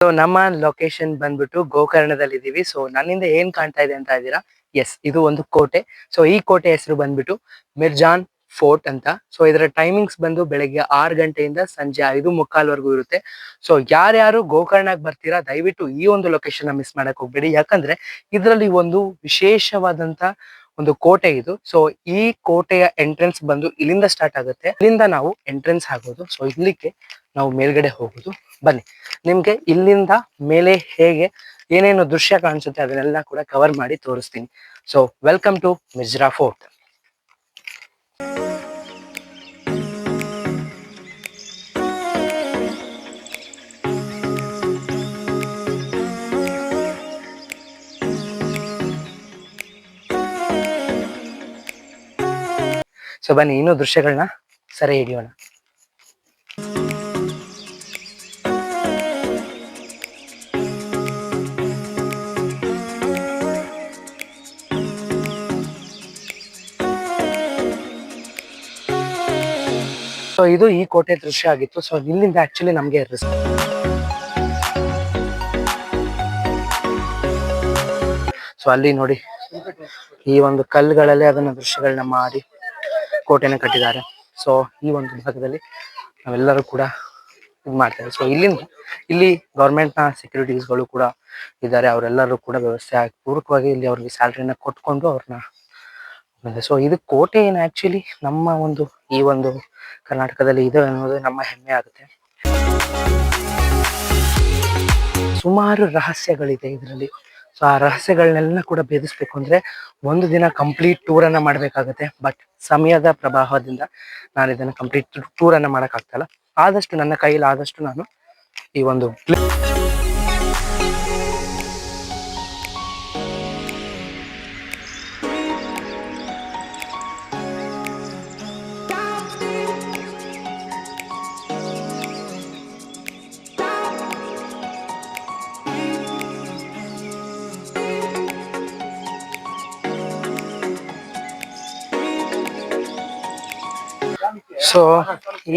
So ನಮ್ಮ location ಬಂದ್ಬಿಟ್ಟು ಗೋಕರ್ಣದಲ್ಲಿ ಇದೀವಿ. ಸೊ ನನ್ನಿಂದ ಏನ್ ಕಾಣ್ತಾ ಇದೆ ಅಂತ ಇದ್ದೀರಾ? ಎಸ್, ಇದು ಒಂದು ಕೋಟೆ. ಸೊ ಈ ಕೋಟೆ ಹೆಸರು ಬಂದ್ಬಿಟ್ಟು ಮಿರ್ಜಾನ್ ಫೋರ್ಟ್ ಅಂತ. ಸೊ ಇದರ ಟೈಮಿಂಗ್ಸ್ ಬಂದು ಬೆಳಗ್ಗೆ 6 ಗಂಟೆಯಿಂದ ಸಂಜೆ 5:15 ಇರುತ್ತೆ. ಸೊ ಯಾರ್ಯಾರು ಗೋಕರ್ಣಕ್ಕೆ ಬರ್ತೀರಾ ದಯವಿಟ್ಟು ಈ ಒಂದು ಲೊಕೇಶನ್ ಮಿಸ್ ಮಾಡಕ್ ಹೋಗ್ಬೇಡಿ. ಯಾಕಂದ್ರೆ ಇದರಲ್ಲಿ ಒಂದು ವಿಶೇಷವಾದಂತ ಒಂದು ಕೋಟೆ ಇದು. ಸೊ ಈ ಕೋಟೆಯ ಎಂಟ್ರೆನ್ಸ್ ಬಂದು ಇಲ್ಲಿಂದ ಸ್ಟಾರ್ಟ್ ಆಗುತ್ತೆ. ಇಲ್ಲಿಂದ ನಾವು ಎಂಟ್ರೆನ್ಸ್ ಆಗೋದು. ಸೊ ಇಲ್ಲಿಗೆ ನಾವು ಮೇಲ್ಗಡೆ ಹೋಗೋದು. ಬನ್ನಿ, ನಿಮ್ಗೆ ಇಲ್ಲಿಂದ ಮೇಲೆ ಹೇಗೆ ಏನೇನು ದೃಶ್ಯ ಕಾಣಿಸುತ್ತೆ ಅದನ್ನೆಲ್ಲ ಕೂಡ ಕವರ್ ಮಾಡಿ ತೋರಿಸ್ತೀನಿ. So welcome to Mirza fort. So ಬನ್ನಿ, ಇನ್ನೂ ದೃಶ್ಯಗಳನ್ನ ಸರಿ ಹಿಡಿಯೋಣ. ಸೊ ಇದು ಈ ಕೋಟೆ ದೃಶ್ಯ ಆಗಿತ್ತು. ಸೊ ಇಲ್ಲಿಂದ ಆಕ್ಚುಲಿ ನಮ್ಗೆ ಸೊ ಅಲ್ಲಿ ನೋಡಿ, ಈ ಒಂದು ಕಲ್ಲುಗಳಲ್ಲಿ ಅದನ್ನ ದೃಶ್ಯಗಳನ್ನ ಮಾಡಿ ಕೋಟೆನ ಕಟ್ಟಿದ್ದಾರೆ. ಸೊ ಈ ಒಂದು ಭಾಗದಲ್ಲಿ ನಾವೆಲ್ಲರೂ ಕೂಡ ಇದು ಮಾಡ್ತಾರೆ. ಸೊ ಇಲ್ಲಿ ಗೌರ್ಮೆಂಟ್ ನ ಸೆಕ್ಯೂರಿಟೀಸ್ಗಳು ಕೂಡ ಇದ್ದಾರೆ. ಅವರೆಲ್ಲರೂ ಕೂಡ ವ್ಯವಸ್ಥೆ ಪೂರ್ವಕವಾಗಿ ಇಲ್ಲಿ ಅವ್ರಿಗೆ ಸ್ಯಾಲ್ರಿನ ಕೊಟ್ಕೊಂಡು ಅವ್ರನ್ನ. ಸೊ ಇದು ಕೋಟೆ ಏನು ಆಕ್ಚುಲಿ ನಮ್ಮ ಒಂದು ಈ ಒಂದು ಕರ್ನಾಟಕದಲ್ಲಿ ಇದೆ ಅನ್ನೋದು ನಮ್ಮ ಹೆಮ್ಮೆ ಆಗುತ್ತೆ. ಸುಮಾರು ರಹಸ್ಯಗಳಿದೆ ಇದರಲ್ಲಿ. ಸೊ ಆ ರಹಸ್ಯಗಳನ್ನೆಲ್ಲ ಕೂಡ ಭೇದಿಸ್ಬೇಕು ಅಂದ್ರೆ ಒಂದು ದಿನ ಕಂಪ್ಲೀಟ್ ಟೂರ್ ಅನ್ನ ಮಾಡ್ಬೇಕಾಗತ್ತೆ. ಬಟ್ ಸಮಯದ ಪ್ರಭಾವದಿಂದ ನಾನು ಇದನ್ನ ಕಂಪ್ಲೀಟ್ ಟೂರ್ ಅನ್ನ ಮಾಡಕ್ ಆಗ್ತಲ್ಲ. ಆದಷ್ಟು ನನ್ನ ಕೈಲಿ ಆದಷ್ಟು ನಾನು ಈ ಒಂದು ಸೊ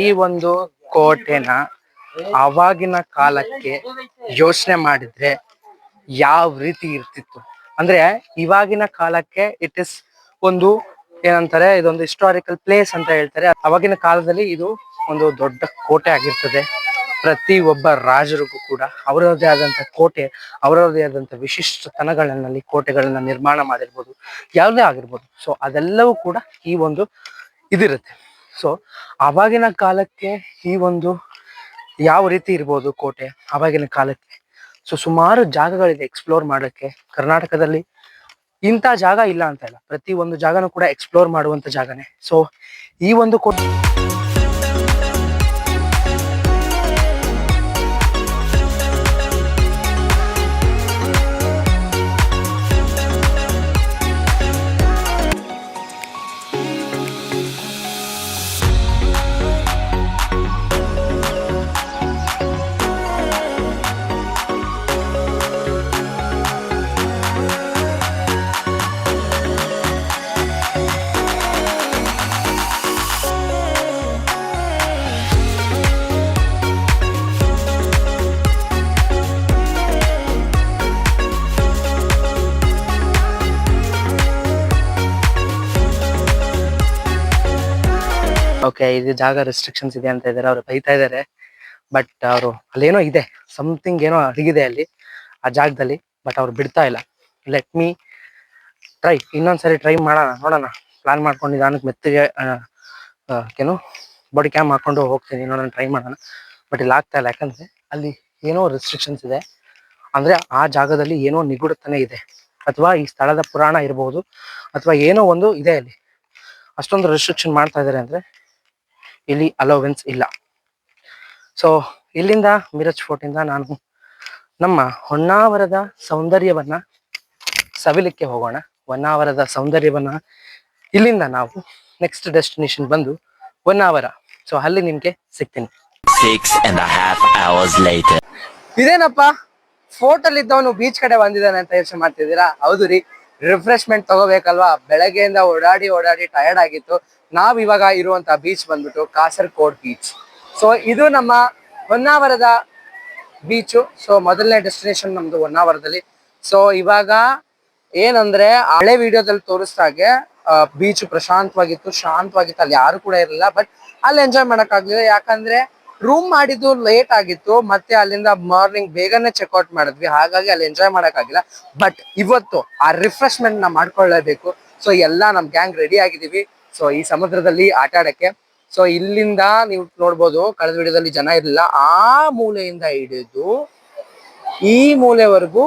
ಈ ಒಂದು ಕೋಟೆನ ಆವಾಗಿನ ಕಾಲಕ್ಕೆ ಯೋಚನೆ ಮಾಡಿದ್ರೆ ಯಾವ ರೀತಿ ಇರ್ತಿತ್ತು ಅಂದ್ರೆ, ಇವಾಗಿನ ಕಾಲಕ್ಕೆ ಇಟ್ ಇಸ್ ಒಂದು ಏನಂತಾರೆ, ಇದೊಂದು ಹಿಸ್ಟಾರಿಕಲ್ ಪ್ಲೇಸ್ ಅಂತ ಹೇಳ್ತಾರೆ. ಅವಾಗಿನ ಕಾಲದಲ್ಲಿ ಇದು ಒಂದು ದೊಡ್ಡ ಕೋಟೆ ಆಗಿರ್ತದೆ. ಪ್ರತಿ ಒಬ್ಬ ರಾಜರಿಗೂ ಕೂಡ ಅವರದೇ ಆದಂತ ಕೋಟೆ, ಅವರದೇ ಆದಂತ ವಿಶಿಷ್ಟತನಗಳಲ್ಲಿ ಕೋಟೆಗಳನ್ನ ನಿರ್ಮಾಣ ಮಾಡಿರ್ಬೋದು, ಯಾವುದೇ ಆಗಿರ್ಬೋದು. ಸೊ ಅದೆಲ್ಲವೂ ಕೂಡ ಈ ಒಂದು ಇದಿರುತ್ತೆ. ಸೊ ಆವಾಗಿನ ಕಾಲಕ್ಕೆ ಈ ಒಂದು ಯಾವ ರೀತಿ ಇರ್ಬೋದು ಕೋಟೆ ಆವಾಗಿನ ಕಾಲಕ್ಕೆ. ಸೊ ಸುಮಾರು ಜಾಗಗಳಿದೆ ಎಕ್ಸ್ಪ್ಲೋರ್ ಮಾಡೋಕ್ಕೆ. ಕರ್ನಾಟಕದಲ್ಲಿ ಇಂಥ ಜಾಗ ಇಲ್ಲ ಅಂತ ಇಲ್ಲ, ಪ್ರತಿ ಒಂದು ಜಾಗನೂ ಕೂಡ ಎಕ್ಸ್ಪ್ಲೋರ್ ಮಾಡುವಂತ ಜಾಗನೇ. ಸೊ ಈ ಒಂದು ಕೋಟೆ ಓಕೆ, ಇದು ಜಾಗ ರೆಸ್ಟ್ರಿಕ್ಷನ್ಸ್ ಇದೆ ಅಂತ ಇದ್ದಾರೆ. ಅವ್ರು ಬೈತಾ ಇದ್ದಾರೆ. ಬಟ್ ಅವರು ಅಲ್ಲೇನೋ ಇದೆ, ಸಮಥಿಂಗ್ ಏನೋ ಅಡಗಿದೆ ಅಲ್ಲಿ ಆ ಜಾಗದಲ್ಲಿ. ಬಟ್ ಅವ್ರು ಬಿಡ್ತಾ ಇಲ್ಲ. ಲೆಟ್ ಮೀ ಟ್ರೈ, ಇನ್ನೊಂದ್ಸರಿ ಟ್ರೈ ಮಾಡೋಣ, ನೋಡೋಣ. ಪ್ಲಾನ್ ಮಾಡ್ಕೊಂಡು ನಿಧಾನಕ್ಕೆ ಮೆತ್ತಿಗೆ ಏನು ಬಾಡಿ ಕ್ಯಾಮ್ ಹಾಕೊಂಡು ಹೋಗ್ತೀನಿ, ನೋಡೋಣ, ಟ್ರೈ ಮಾಡೋಣ. ಬಟ್ ಇಲ್ಲಿ ಆಗ್ತಾ ಇಲ್ಲ. ಯಾಕಂದ್ರೆ ಅಲ್ಲಿ ಏನೋ ರೆಸ್ಟ್ರಿಕ್ಷನ್ಸ್ ಇದೆ. ಅಂದ್ರೆ ಆ ಜಾಗದಲ್ಲಿ ಏನೋ ನಿಗೂಢತನ ಇದೆ, ಅಥವಾ ಈ ಸ್ಥಳದ ಪುರಾಣ ಇರಬಹುದು, ಅಥವಾ ಏನೋ ಒಂದು ಇದೆ ಅಲ್ಲಿ. ಅಷ್ಟೊಂದು ರೆಸ್ಟ್ರಿಕ್ಷನ್ ಮಾಡ್ತಾ ಇದ್ದಾರೆ ಅಂದ್ರೆ ಇಲ್ಲಿ ಅಲೋವೆನ್ಸ್ ಇಲ್ಲ. ಸೊ ಇಲ್ಲಿಂದ ಮಿರಜ್ ಫೋರ್ಟ್ ಇಂದ ನಾನು ನಮ್ಮ ಹೊನ್ನಾವರದ ಸೌಂದರ್ಯವನ್ನ ಸವಿಲಿಕ್ಕೆ ಹೋಗೋಣ. ಹೊನ್ನಾವರದ ಸೌಂದರ್ಯವನ್ನ ಇಲ್ಲಿಂದ ನಾವು ನೆಕ್ಸ್ಟ್ ಡೆಸ್ಟಿನೇಷನ್ ಬಂದು ಹೊನ್ನಾವರ. ಸೊ ಅಲ್ಲಿ ನಿಮ್ಗೆ ಸಿಗ್ತೀನಿ. 6.5 hours later. ಇದೇನಪ್ಪ, ಫೋರ್ಟ್ ಅಲ್ಲಿ ಇದ್ದವನು ಬೀಚ್ ಕಡೆ ಬಂದಿದ್ದಾನೆ ಅಂತ ಯೋಚನೆ ಮಾಡ್ತಿದ್ದೀರಾ? ಹೌದು ರೀ, ರಿಫ್ರೆಶ್ಮೆಂಟ್ ತಗೋಬೇಕಲ್ವಾ. ಬೆಳಗ್ಗೆಯಿಂದ ಓಡಾಡಿ ಟಯರ್ಡ್ ಆಗಿತ್ತು. ನಾವ್ ಇವಾಗ ಇರುವಂತ ಬೀಚ್ ಬಂದ್ಬಿಟ್ಟು ಕಾಸರಗೋಡು ಬೀಚ್. ಸೊ ಇದು ನಮ್ಮ ಹೊನ್ನಾವರದ ಬೀಚು. ಸೊ ಮೊದಲನೇ ಡೆಸ್ಟಿನೇಷನ್ ನಮ್ದು ಹೊನ್ನಾವರದಲ್ಲಿ. ಸೊ ಇವಾಗ ಏನಂದ್ರೆ ಹಳೆ ವಿಡಿಯೋದಲ್ಲಿ ತೋರಿಸ್ದಾಗೆ ಬೀಚ್ ಪ್ರಶಾಂತವಾಗಿತ್ತು, ಶಾಂತವಾಗಿತ್ತು, ಅಲ್ಲಿ ಯಾರು ಕೂಡ ಇರಲಿಲ್ಲ. ಬಟ್ ಅಲ್ಲಿ ಎಂಜಾಯ್ ಮಾಡಕ್ ಆಗ್ಲಿಲ್ಲ, ಯಾಕಂದ್ರೆ ರೂಮ್ ಮಾಡಿದ್ದು ಲೇಟ್ ಆಗಿತ್ತು, ಮತ್ತೆ ಅಲ್ಲಿಂದ ಮಾರ್ನಿಂಗ್ ಬೇಗನೆ ಚೆಕ್ಔಟ್ ಮಾಡಿದ್ವಿ, ಹಾಗಾಗಿ ಅಲ್ಲಿ ಎಂಜಾಯ್ ಮಾಡಕ್ ಆಗಿಲ್ಲ. ಬಟ್ ಇವತ್ತು ಆ ರಿಫ್ರೆಶ್ಮೆಂಟ್ ನ ಮಾಡ್ಕೊಳ್ಳೇಬೇಕು. ಸೊ ಎಲ್ಲಾ ನಮ್ ಗ್ಯಾಂಗ್ ರೆಡಿ ಆಗಿದೀವಿ ಸೊ ಈ ಸಮುದ್ರದಲ್ಲಿ ಆಟ ಆಡಕ್ಕೆ. ಸೊ ಇಲ್ಲಿಂದ ನೀವು ನೋಡ್ಬೋದು, ಕಳೆದ ವಿಡಿಯೋದಲ್ಲಿ ಜನ ಇರ್ಲಿಲ್ಲ, ಆ ಮೂಲೆಯಿಂದ ಹಿಡಿದು ಈ ಮೂಲೆವರೆಗೂ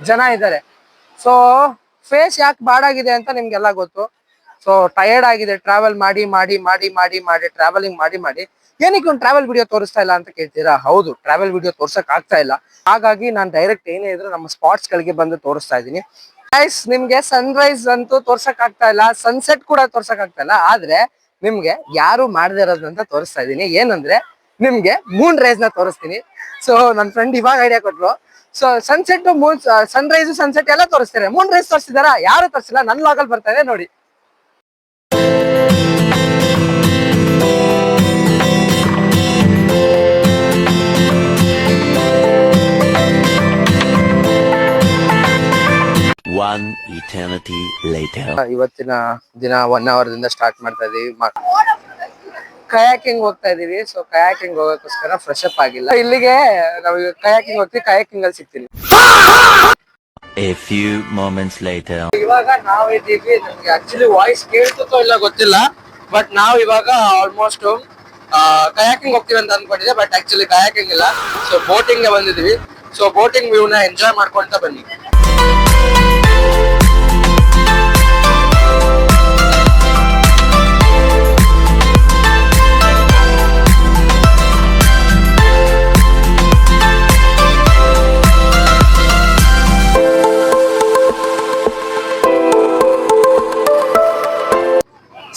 ಜನ ಇದ್ದಾರೆ. ಸೊ ಫೇಸ್ ಯಾಕೆ ಬಾಡಾಗಿದೆ ಅಂತ ನಿಮ್ಗೆಲ್ಲ ಗೊತ್ತು. ಸೊ ಟಯರ್ಡ್ ಆಗಿದೆ ಟ್ರಾವೆಲ್ ಮಾಡಿ ಮಾಡಿ ಮಾಡಿ ಮಾಡಿ ಮಾಡಿ ಟ್ರಾವೆಲಿಂಗ್ ಮಾಡಿ ಮಾಡಿ. ಏನಕ್ಕೆ ಒಂದು ಟ್ರಾವೆಲ್ ವಿಡಿಯೋ ತೋರಿಸ್ತಾ ಇಲ್ಲ ಅಂತ ಕೇಳ್ತೀರಾ? ಹೌದು, ಟ್ರಾವೆಲ್ ವಿಡಿಯೋ ತೋರ್ಸಕ್ ಆಗ್ತಾ ಇಲ್ಲ, ಹಾಗಾಗಿ ನಾನು ಡೈರೆಕ್ಟ್ ಏನೇ ಇದ್ರು ನಮ್ಮ ಸ್ಪಾಟ್ಸ್ ಗಳಿಗೆ ಬಂದು ತೋರಿಸ್ತಾ ಇದ್ದೀನಿ. ಗೈಸ್, ನಿಮ್ಗೆ ಸನ್ ರೈಸ್ ಅಂತೂ ತೋರ್ಸಕ್ ಆಗ್ತಾ ಇಲ್ಲ, ಸನ್ಸೆಟ್ ಕೂಡ ತೋರ್ಸಕ್ ಆಗ್ತಾ ಇಲ್ಲ, ಆದ್ರೆ ನಿಮ್ಗೆ ಯಾರು ಮಾಡದೇ ಇರೋದಂತ ತೋರಿಸ್ತಾ ಇದೀನಿ. ಏನಂದ್ರೆ ನಿಮ್ಗೆ ಮೂನ್ ರೈಸ್ ನ ತೋರಿಸ್ತೀನಿ. ಸೊ ನನ್ನ ಫ್ರೆಂಡ್ ಇವಾಗ ಐಡಿಯಾ ಕೊಟ್ರು. So sunset, moon, sunrise, sunset ಎಲ್ಲ ತೋರಿಸ್ತಾರೆ. ಮೂನ್ ರೈಸ್ ತೋರಿಸಿದಾರ? ಯಾರು ತೋರಿಸಿಲ್ಲ, ನನ್ನ ಲಾಗಲ್ ಬರ್ತಾ ಇದೆ ನೋಡಿ. One eternity later. ಇವತ್ತಿನ ದಿನ 1 ಅವರ್ದಿಂದ ಸ್ಟಾರ್ಟ್ ಮಾಡ್ತಾ ಇದೀವಿ. ಕಯಾಕಿಂಗ್ ಹೋಗ್ತಾ ಇದೀವಿ. ಸೊ ಕಯಾಕಿಂಗ್ ಹೋಗೋಕ್ಕೋಸ್ಕರ ಫ್ರೆಶ್ ಅಪ್ ಆಗಿಲ್ಲ. ಇಲ್ಲಿಗೆ ನಾವು ಕಯಾಕಿಂಗ್ ಹೋಗ್ತೀವಿ, ಕಯಾಕಿಂಗ್ ಅಲ್ಲಿ ಸಿಗ್ತೀನಿ. A few moments later. ಇವಾಗ ನಾವಿದ್ದೀವಿ, ನಮ್ಗೆ ಆಕ್ಚುಲಿ ವಾಯ್ಸ್ ಕೇಳ್ತೋ ಇಲ್ಲ ಗೊತ್ತಿಲ್ಲ, ಬಟ್ ನಾವು ಇವಾಗ ಆಲ್ಮೋಸ್ಟ್ ಕಯಾಕಿಂಗ್ ಹೋಗ್ತೀವಿ ಅಂತ ಅನ್ಕೊಂಡಿದ್ದೆ, ಬಟ್ ಆಕ್ಚುಲಿ ಕಯಾಕಿಂಗ್ ಇಲ್ಲ. ಸೊ ಬೋಟಿಂಗ್ ಗೆ ಬಂದಿದೀವಿ. ಸೊ ಬೋಟಿಂಗ್ ವ್ಯೂ ನ ಎಂಜಾಯ್ ಮಾಡ್ಕೊಂತ ಬನ್ನಿ.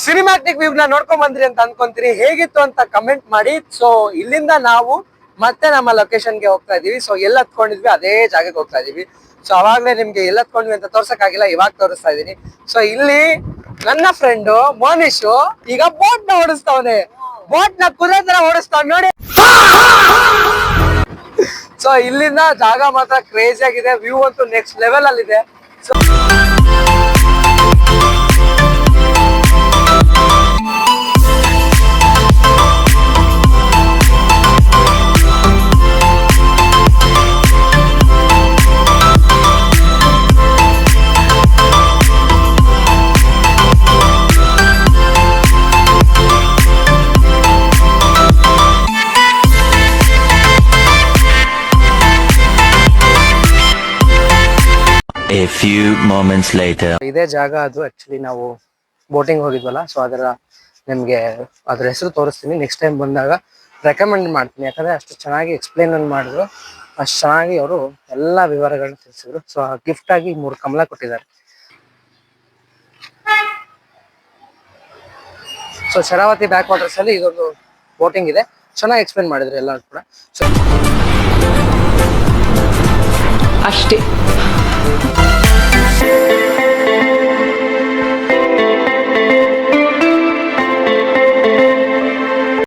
ಸಿನಿಮ್ಯಾಟಿಕ್ ವ್ಯೂ ನ ನೋಡ್ಕೊಂಡ್ ಬಂದ್ರಿ ಅಂತ ಅನ್ಕೊಂತೀರಿ. ಹೇಗಿತ್ತು ಅಂತ ಕಮೆಂಟ್ ಮಾಡಿ. ಸೊ ಇಲ್ಲಿಂದ ನಾವು ಮತ್ತೆ ನಮ್ಮ ಲೊಕೇಶನ್ ಗೆ ಹೋಗ್ತಾ ಇದೀವಿ. ಸೊ ಎಲ್ಲ ಹತ್ಕೊಂಡಿದ್ವಿ ಅದೇ ಜಾಗಕ್ಕೆ ಹೋಗ್ತಾ ಇದೀವಿ. ಸೊ ಅವಾಗ್ಲೇ ನಿಮ್ಗೆ ಎಲ್ಲ ಹತ್ಕೊಂಡ್ವಿ ಅಂತ ತೋರ್ಸಕ್ ಆಗಿಲ್ಲ, ಇವಾಗ ತೋರಿಸ್ತಾ ಇದೀನಿ. ಸೊ ಇಲ್ಲಿ ನನ್ನ ಫ್ರೆಂಡ್ ಮೋನಿಶು ಈಗ ಬೋಟ್ ನ ಓಡಿಸ್ತಾವನೆ, ಬೋಟ್ ನ ಕುದುರೆ ತರ ಓಡಿಸ್ತಾವ್ ನೋಡಿ. ಸೊ ಇಲ್ಲಿಂದ ಜಾಗ ಮಾತ್ರ ಕ್ರೇಜಿ ಆಗಿದೆ, ವ್ಯೂ ಅಂತೂ ನೆಕ್ಸ್ಟ್ ಲೆವೆಲ್ ಅಲ್ಲಿ ಇದೆ. So A few moments later. ಇದೇ ಜಾಗ ಅದು. ಆಕ್ಚುಲಿ ನಾವು ಬೋಟಿಂಗ್ ಹೋಗಿದ್ವಲ್ಲ, ಸೊ ನಿಮ್ಗೆ ಅದ್ರ ಹೆಸರು ತೋರಿಸ್ತೀನಿ. ನೆಕ್ಸ್ಟ್ ಟೈಮ್ ಬಂದಾಗ ರೆಕಮೆಂಡ್ ಮಾಡ್ತೀನಿ, ಯಾಕಂದ್ರೆ ಅಷ್ಟು ಚೆನ್ನಾಗಿ ಎಕ್ಸ್ಪ್ಲೈನ್ ಮಾಡಿದ್ರು, ಅಷ್ಟು ಚೆನ್ನಾಗಿ ಅವರು ಎಲ್ಲಾ ವಿವರಗಳನ್ನ ತಿಳಿಸಿದ್ರು. ಸೊ ಗಿಫ್ಟ್ ಆಗಿ 3 ಕಮಲ ಕೊಟ್ಟಿದ್ದಾರೆ. ಸೊ ಶರಾವತಿ ಬ್ಯಾಕ್ ವಾಟರ್ಸ್ ಅಲ್ಲಿ ಇದೊಂದು ಬೋಟಿಂಗ್ ಇದೆ, ಚೆನ್ನಾಗಿ ಎಕ್ಸ್ಪ್ಲೈನ್ ಮಾಡಿದ್ರು ಎಲ್ಲ ಕೂಡ. ಸೊ ಅಷ್ಟೇ.